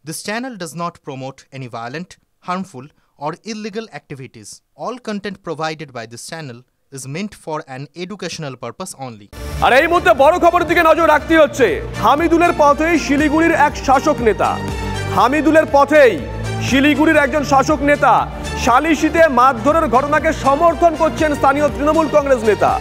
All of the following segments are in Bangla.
This channel does not promote any violent, harmful, or illegal activities. All content provided by this channel is meant for an educational purpose only. আর এই মুহূর্তে বড় খবরের দিকে নজর রাখতে হচ্ছে। হামিদুলের পথেই শিলিগুড়ির এক শাসক নেতা। হামিদুলের পথেই শিলিগুড়ির একজন শাসক নেতা সালিশিতে মারধরের ঘটনাকে সমর্থন করছেন স্থানীয় তৃণমূল কংগ্রেস নেতা।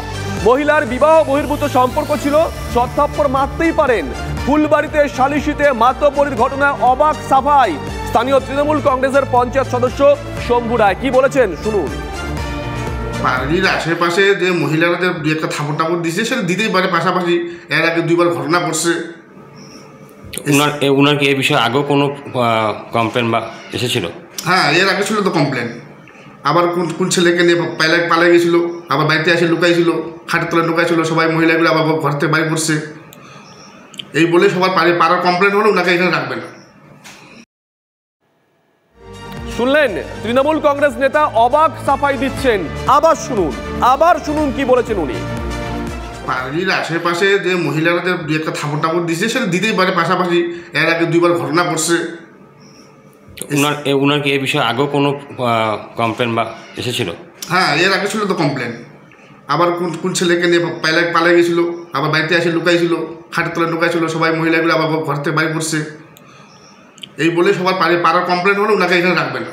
মহিলার বিবাহ বহির্ভূত সম্পর্ক ছিল, চত্থাপ্পর মারতেই পারেন। ফুলবাড়িতে সালিশিতে মাতব্বরির ঘটনায় অবাক সাফাই স্থানীয় তৃণমূল কংগ্রেসের পঞ্চায়েত সদস্য শম্ভু রায়। কি বলেছেন শুনুন। বাড়ির আশেপাশে যে মহিলারা যে দু একটা থাপড় টাপড় দিচ্ছে সেটা দিতেই পারে, পাশাপাশি এর আগে দুইবার ঘটনা ঘটছে। ওনার কি এই বিষয়ে আগেও কোনো কমপ্লেন বা এসেছিল? হ্যাঁ, এর আগে ছিল তো কমপ্লেন। আবার কোন ছেলেকে নিয়ে পালাই গেছিলো, আবার বাড়িতে এসে লুকাইছিল, খাটের তলায় লুকাইছিল, সবাই মহিলাগুলো আবার ঘর থেকে বাইরে করছে। এই বলে সবার পাড়ার কমপ্লেন হলে ওনাকে এখানে রাখবে না। শুনলেন তৃণমূল কংগ্রেস নেতা অবাক সাফাই দিচ্ছেন। আবার শুনুন কি বলেছেন উনি। বাড়ির আশেপাশে যে মহিলারা যে দু একটা থাপড় টাপড় দিচ্ছে সেটা দিতেই পারে, পাশাপাশি এর আগে দুইবার ঘটনা ঘটছে। ওনার কি এই বিষয়ে আগেও কোনো কমপ্লেন বা এসেছিল? হ্যাঁ, এর আগে ছিল তো কমপ্লেন। আবার কোন ছেলেকে নিয়ে পালাই গেছিলো, আবার বাড়িতে এসে লুকাইছিল, খাটের তলায় লুকাইছিল, সবাই মহিলাগুলো আবার ঘর থেকে বাইরে করছে। এই বলে সবার পাড়ার কমপ্লেন হলে ওনাকে এখানে রাখবে না।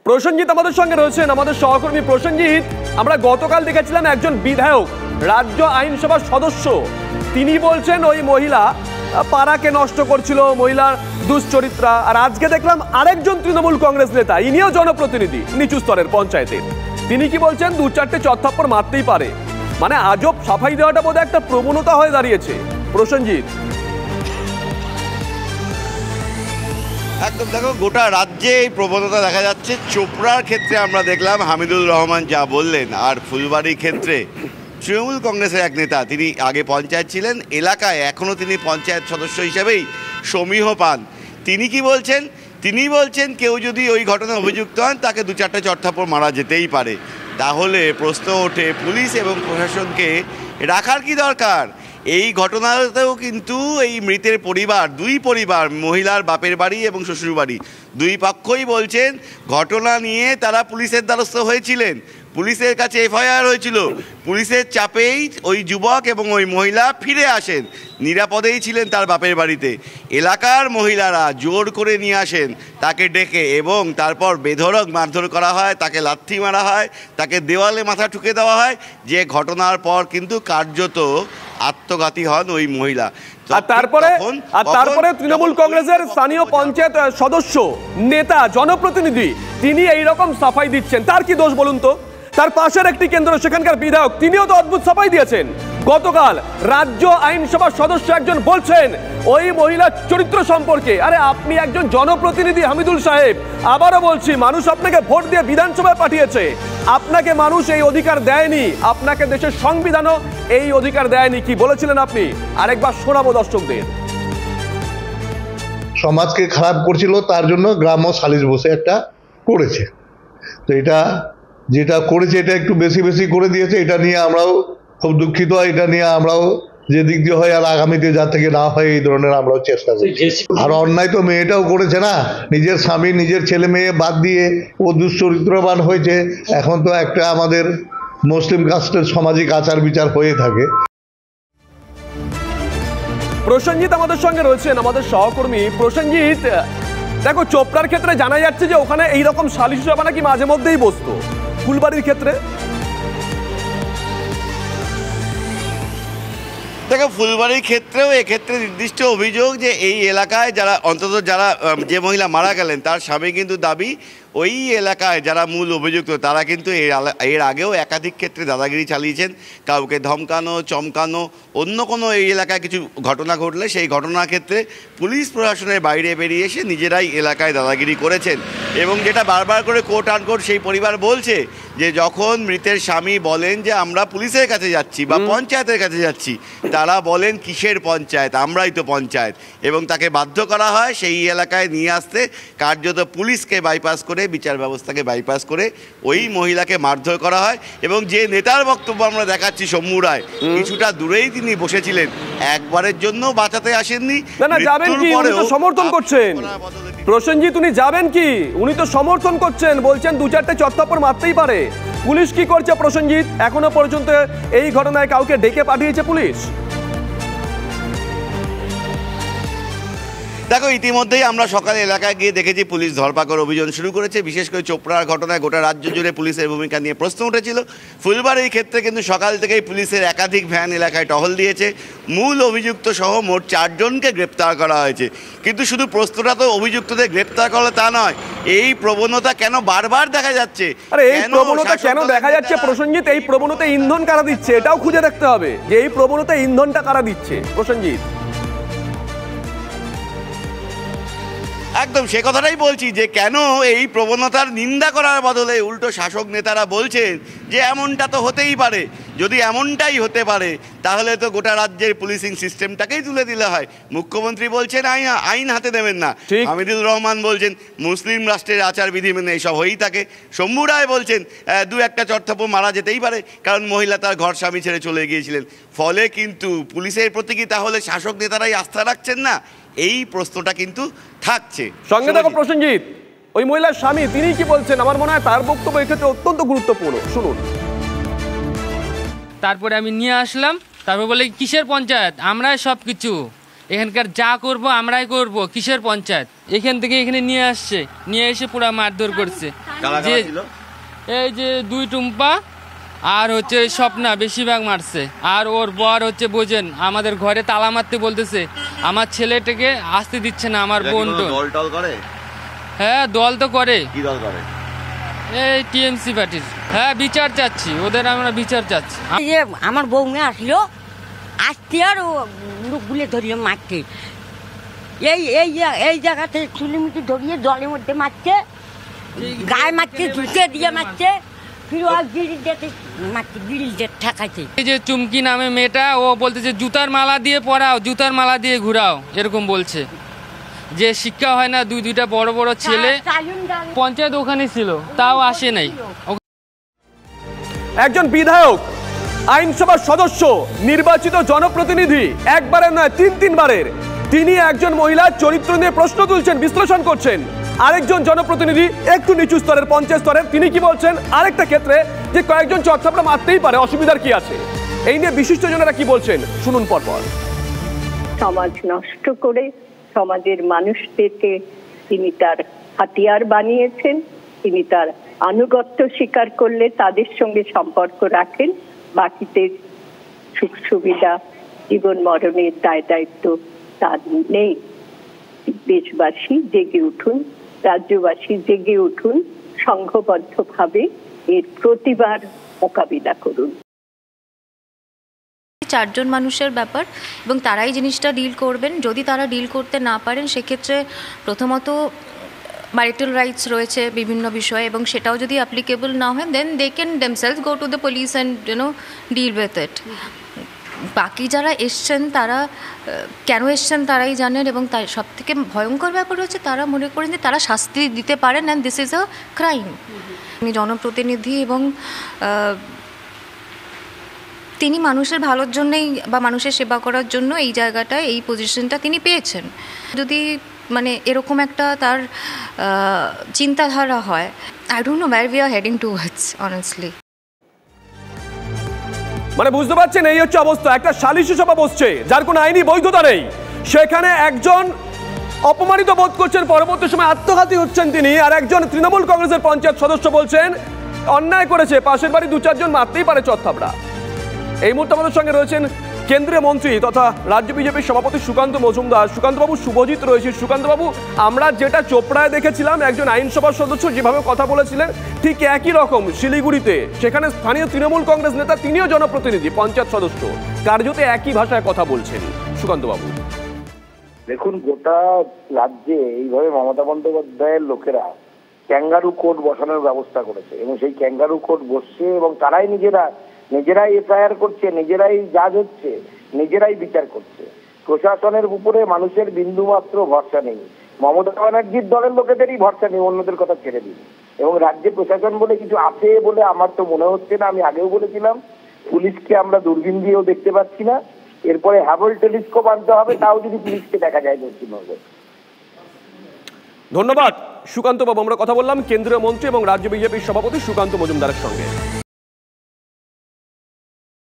প্রসেনজিৎ আমাদের সঙ্গে রয়েছেন, আমাদের সহকর্মী প্রসেনজিৎ। আমরা গতকাল দেখেছিলাম একজন বিধায়ক, রাজ্য আইনসভার সদস্য, তিনি বলছেন ওই মহিলা পাড়াকে নষ্ট করছিল, মহিলার দুশ্চরিত্রা। আর আজকে দেখলাম আরেকজন তৃণমূল কংগ্রেস নেতা, ইনিও জনপ্রতিনিধি নিচু স্তরের পঞ্চায়েতের, তিনি কি বলছেন দু চারটে চত্থাপ্পর মারতেই পারে। মানে আজব সাফাই দেওয়াটা বোধহয় একটা প্রবণতা হয়ে দাঁড়িয়েছে। প্রসেনজিৎ, একদম দেখো, গোটা রাজ্যে এই প্রবণতা দেখা যাচ্ছে। চোপড়ার ক্ষেত্রে আমরা দেখলাম হামিদুর রহমান যা বললেন, আর ফুলবাড়ির ক্ষেত্রে তৃণমূল কংগ্রেসের এক নেতা, তিনি আগে পঞ্চায়েত ছিলেন, এলাকায় এখনও তিনি পঞ্চায়েত সদস্য হিসেবেই সমীহ পান। তিনি কি বলছেন? তিনি বলছেন কেউ যদি ওই ঘটনায় অভিযুক্ত হন তাকে দু চারটে চটথাপ্পড় মারা যেতেই পারে। তাহলে প্রশ্ন ওঠে পুলিশ এবং প্রশাসনকে রাখার কি দরকার? এই ঘটনাতেও কিন্তু এই মৃতের পরিবার, দুই পরিবার, মহিলার বাপের বাড়ি এবং শ্বশুর বাড়ি, দুই পক্ষই বলছেন ঘটনা নিয়ে তারা পুলিশের দ্বারস্থ হয়েছিলেন, পুলিশের কাছে এফআইআর হয়েছিল, পুলিশের চাপেই ওই যুবক এবং ওই মহিলা ফিরে আসেন, নিরাপদেই ছিলেন তার বাপের বাড়িতে। এলাকার মহিলারা জোর করে নিয়ে আসেন তাকে ডেকে, এবং তারপর বেধড়ক মারধর করা হয়, তাকে লাথি মারা হয়, তাকে দেওয়ালে মাথা ঠুকে দেওয়া হয়, যে ঘটনার পর কিন্তু কার্যত আত্মঘাতী হন ওই মহিলা। আর তারপরে তৃণমূল কংগ্রেসের স্থানীয় পঞ্চায়েত সদস্য, নেতা, জনপ্রতিনিধি, তিনি এইরকম সাফাই দিচ্ছেন। তার কি দোষ বলুন তো? তার পাশের একটি কেন্দ্র, সেখানকার বিধায়ক, তিনিও তো অদ্ভুত সাফাই দিয়েছেন। গতকাল রাজ্য আইনসভার সদস্য একজন বলছেন ওই মহিলার চরিত্র সম্পর্কে। আরে আপনি একজন জনপ্রতিনিধি হামিদুল সাহেব, আবারও বলছি, মানুষ আপনাকে ভোট দিয়ে বিধানসভায় পাঠিয়েছে, আপনাকে মানুষ এই অধিকার দেয়নি, আপনাকে দেশের সংবিধানও এই অধিকার দেয়নি। কি বলেছিলেন আপনি? আরেকবার শোনাবো দর্শকদের। সমাজকে খারাপ করছিল, তার জন্য গ্রাম্য সালিশ বসে একটা করেছে। তো এটা যেটা করেছে এটা একটু বেশি করে দিয়েছে, এটা নিয়ে আমরাও খুব দুঃখিত। এটা নিয়ে আমরাও যে দিক দিয়ে হয় আর আগামীতে যা থেকে না হয় এই ধরনের আমরাও চেষ্টা করছি। আর অন্যায় তো মেয়েটাও করেছে না, নিজের স্বামী নিজের ছেলে মেয়ে বাদ দিয়ে ও দুশ্চরিত্রবান হয়েছে। এখন তো একটা আমাদের মুসলিম কাস্টের সামাজিক আচার বিচার হয়ে থাকে। প্রসেনজিৎ আমাদের সঙ্গে রয়েছেন, আমাদের সহকর্মী। প্রসেনজিৎ, দেখো চোপড়ার ক্ষেত্রে জানা যাচ্ছে যে ওখানে এইরকম সালিশ সভা নাকি মাঝে মধ্যেই বসতো। ফুলবাড়ির ক্ষেত্রে দেখো, ফুলবাড়ির ক্ষেত্রেও এক্ষেত্রে নির্দিষ্ট অভিযোগ যে এই এলাকায় যারা, অন্তত যারা, যে মহিলা মারা গেলেন তার স্বামী কিন্তু দাবি ওই এলাকায় যারা মূল অভিযুক্ত তারা কিন্তু এর আগেও একাধিক ক্ষেত্রে দাদাগিরি চালিয়েছেন। কাউকে ধমকানো, চমকানো, অন্য কোনো এই এলাকায় কিছু ঘটনা ঘটলে সেই ঘটনার ক্ষেত্রে পুলিশ প্রশাসনের বাইরে বেরিয়ে এসে নিজেরাই এলাকায় দাদাগিরি করেছেন। এবং যেটা বারবার করে কোর্ট আনকোর্ট সেই পরিবার বলছে যে যখন মৃতের স্বামী বলেন যে আমরা পুলিশের কাছে যাচ্ছি বা পঞ্চায়েতের কাছে যাচ্ছি, তারা বলেন কিসের পঞ্চায়েত, আমরাই তো পঞ্চায়েত, এবং তাকে বাধ্য করা হয় সেই এলাকায় নিয়ে আসতে। কার্যত পুলিশকে বাইপাস করে করে বিচার ব্যবস্থাকে বাইপাস করে ওই মহিলাকে মারধর করা হয়। এবং যে নেতার বক্তব্য আমরা দেখাচ্ছি সৌম্য রায়, কিছুটা দূরেই তিনি বসেছিলেন, একবারের জন্য বাঁচাতে আসেননি। না যাবেন কি, উনি তো সমর্থন করছেন। প্রসেনজিৎ, উনি যাবেন কি? উনি তো সমর্থন করছেন, বলছেন 2-4টে চত্বর মারতেই পারে। পুলিশ কি করছে প্রসেনজিৎ? এখনো পর্যন্ত এই ঘটনায় কাউকে ডেকে পাঠিয়েছে পুলিশ? দেখো, ইতিমধ্যেই আমরা সকালে এলাকায় গিয়ে দেখেছি পুলিশ ধরপাকড় অভিযান শুরু করেছে। বিশেষ করে চোপড়ার ঘটনায় গোটা রাজ্য জুড়ে পুলিশের ভূমিকা নিয়ে প্রশ্ন উঠেছিল। ফুলবাড়ির ক্ষেত্রে কিন্তু সকাল থেকেই পুলিশের একাধিক ভ্যান এলাকায় টহল দিয়েছে। মূল অভিযুক্ত সহ মোট 4 জনকে গ্রেপ্তার করা হয়েছে। কিন্তু শুধু প্রশ্নটা তো অভিযুক্তদের গ্রেপ্তার করা তা নয়, এই প্রবণতা কেন বারবার দেখা যাচ্ছে? আরে এই প্রবণতা কেন দেখা যাচ্ছে প্রসেনজিৎ? এই প্রবণতা ইন্ধন কারা দিচ্ছে এটাও খুঁজে দেখতে হবে, যে এই প্রবণতা ইন্ধনটা কারা দিচ্ছে। প্রসেনজিৎ, একদম সে কথাটাই বলছি, যে কেন এই প্রবণতার নিন্দা করার বদলে উল্টো শাসক নেতারা বলছেন যে এমনটা তো হতেই পারে। যদি এমনটাই হতে পারে তাহলে তো গোটা রাজ্যের পুলিশিং সিস্টেমটাকেই তুলে দিলে হয়। মুখ্যমন্ত্রী বলছেন আইন হাতে নেবেন না, হামিদুর রহমান বলছেন মুসলিম রাষ্ট্রের আচার বিধি মেনে এইসব হয়েই থাকে, শম্ভু রায় বলছেন 2-1টা চট্টপো মারা যেতেই পারে কারণ মহিলা তার ঘর স্বামী ছেড়ে চলে গিয়েছিলেন। ফলে কিন্তু পুলিশের প্রতি কি তাহলে শাসক নেতারাই আস্থা রাখছেন না? এই প্রশ্নটা কিন্তু থাকছে। সঙ্গে থাকো প্রসেনজিৎ, ওই মহিলার স্বামী তিনি কি বলছেন? আমার মনে হয় তার বক্তব্য এক্ষেত্রে অত্যন্ত গুরুত্বপূর্ণ, শুনুন। তারপরে আমি নিয়ে আসলাম, তারপর বলে কিসের পঞ্চায়েত, আমরাই সব কিছু এখানকার যা করব আমরাই করব, কিসের পঞ্চায়েত। এখান থেকে এখানে নিয়ে আসছে, নিয়ে এসে পুরো মারধর করছে। যে এই যে 2 টুম্পা আর হচ্ছে স্বপ্না বেশিরভাগ মারছে। আর ওর বর হচ্ছে বোঝেন আমাদের ঘরে তালা মারতে বলতেছে, আমার ছেলেটাকে আসতে দিচ্ছে না। আমার বোন তো হ্যাঁ দল তো করে। কি দল করে? এই টিএমসি পার্টির। হ্যাঁ বিচার চাচ্ছি, ওদের আমরা বিচার চাচ্ছি। আমার বউমে আসলো, আসতে আর লোকগুলো ধরিয়ে মারছে। এই জায়গাতে চুলিমিটি ধরিয়ে জলের মধ্যে মারছে, গায়ে মারছে, জুতে দিয়ে মারছে, এই যে চুমকি নামে মেয়েটা, ও বলতেছে জুতার মালা দিয়ে পরাও, জুতার মালা দিয়ে ঘুরাও, এরকম বলছে। যে শিক্ষা হয় না, 2-2টা বড় বড় ছেলে। পঞ্চায়েত ওখানে ছিল, তাও আসে নাই। একজন বিধায়ক, আইনসভার সদস্য, নির্বাচিত জনপ্রতিনিধি, একবারের নয় 3 বারের, তিনি একজন মহিলার চরিত্র নিয়ে প্রশ্ন তুলছেন, বিশ্লেষণ করছেন। আরেকজন জনপ্রতিনিধি একটু নিচু স্তরের, পঞ্চায়েত স্তরের, তিনি কি বলছেন আরেকটা ক্ষেত্রে, যে কয়েকজন চট্টগ্রাম মারতেই পারে, অসুবিধার কি আছে? এই নিয়ে বিশিষ্টজনেরা কি বলছেন শুনুন পরপর। সমাজ নষ্ট করে সমাজের মানুষদেরকে তিনি তার হাতিয়ার বানিয়েছেন। তিনি তার আনুগত্য স্বীকার করলে তাদের সঙ্গে সম্পর্ক রাখেন, বাকিদের সুখ সুবিধা জীবন মরণের দায় দায়িত্ব তার নেই। দেশবাসী জেগে উঠুন, রাজ্যবাসী জেগে উঠুন, সংঘবদ্ধভাবে এর প্রতিবার মোকাবিলা করুন। 4 জন মানুষের ব্যাপার এবং তারাই জিনিসটা ডিল করবেন। যদি তারা ডিল করতে না পারেন সেক্ষেত্রে প্রথমত ম্যারিটাল রাইটস রয়েছে বিভিন্ন বিষয়ে, এবং সেটাও যদি অ্যাপ্লিকেবল না হয় then they can themselves go to the police and deal with it. বাকি যারা এসছেন তারা কেন এসছেন তারাই জানেন, এবং তার সবথেকে ভয়ঙ্কর ব্যাপার হচ্ছে তারা মনে করেন যে তারা শাস্তি দিতে পারেন and this is a crime. তিনি জনপ্রতিনিধি এবং তিনি মানুষের ভালোর জন্যই বা মানুষের সেবা করার জন্য এই জায়গাটায় এই পজিশনটা তিনি পেয়েছেন। যদি মানে এরকম একটা তার চিন্তাধারা হয়, I don't know wire we are heading towards honestly. মানে বুঝতে পারছেন, এই হচ্ছে অবস্থা। একটা সালিশি সভা বসছে যার কোনো আইনি বৈধতা নেই, সেখানে একজন অপমানিত বোধ করছেন, পরবর্তী সময় আত্মঘাতী হচ্ছেন তিনি, আর একজন তৃণমূল কংগ্রেসের পঞ্চায়েত সদস্য বলছেন অন্যায় করেছে, পাশের বাড়ি 2-4 জন মারতেই পারে চত্থাবড়া। এই মুহূর্তে আমাদের সঙ্গে রয়েছেন কেন্দ্রীয় মন্ত্রী তথা রাজ্য বিজেপির সভাপতি সুকান্ত মজুমদার। সুকান্তবাবু, শুভজিৎ রয়েছে। সুকান্তবাবু, আমরা যেটা চোপড়ায় দেখেছিলাম একজন আইনসভার সদস্য যেভাবে কথা বলেছিলেন, ঠিক একই রকম শিলিগুড়িতে সেখানে স্থানীয় তৃণমূল কংগ্রেস নেতা, তিনিও জনপ্রতিনিধি, পঞ্চায়েত সদস্য, কার্যত একই ভাষায় কথা বলছেন। সুকান্তবাবু, দেখুন, গোটা রাজ্যে এইভাবে মমতা বন্দ্যোপাধ্যায়ের লোকেরা ক্যাঙ্গারু কোর্ট বসানোর ব্যবস্থা করেছে এবং সেই ক্যাঙ্গারু কোর্ট বসছে এবং তারাই নিজেরাই এফআইআর করছে, নিজেরাই জাজ হচ্ছে, নিজেরাই বিচার করছে। প্রশাসনের উপরে মানুষের বিন্দুমাত্র ভরসা নেই। মমতা ব্যানার্জির দলের লোকেদেরই ভরসা নেই, অন্যদের কথা ছেড়ে দিন। এবং রাজ্যে প্রশাসন বলে কিছু আছে বলে আমার তো মনে হচ্ছে না। আমি আগেও বলেছিলাম, পুলিশকে আমরা দূরবীন দিয়েও দেখতে পাচ্ছি না। এরপরে হাবল টেলিস্কোপ আনতে হবে, তাও যদি পুলিশকে দেখা যায় পশ্চিমবঙ্গে। ধন্যবাদ সুকান্ত বাবু। আমরা কথা বললাম কেন্দ্রীয় মন্ত্রী এবং রাজ্য বিজেপির সভাপতি সুকান্ত মজুমদারের সঙ্গে।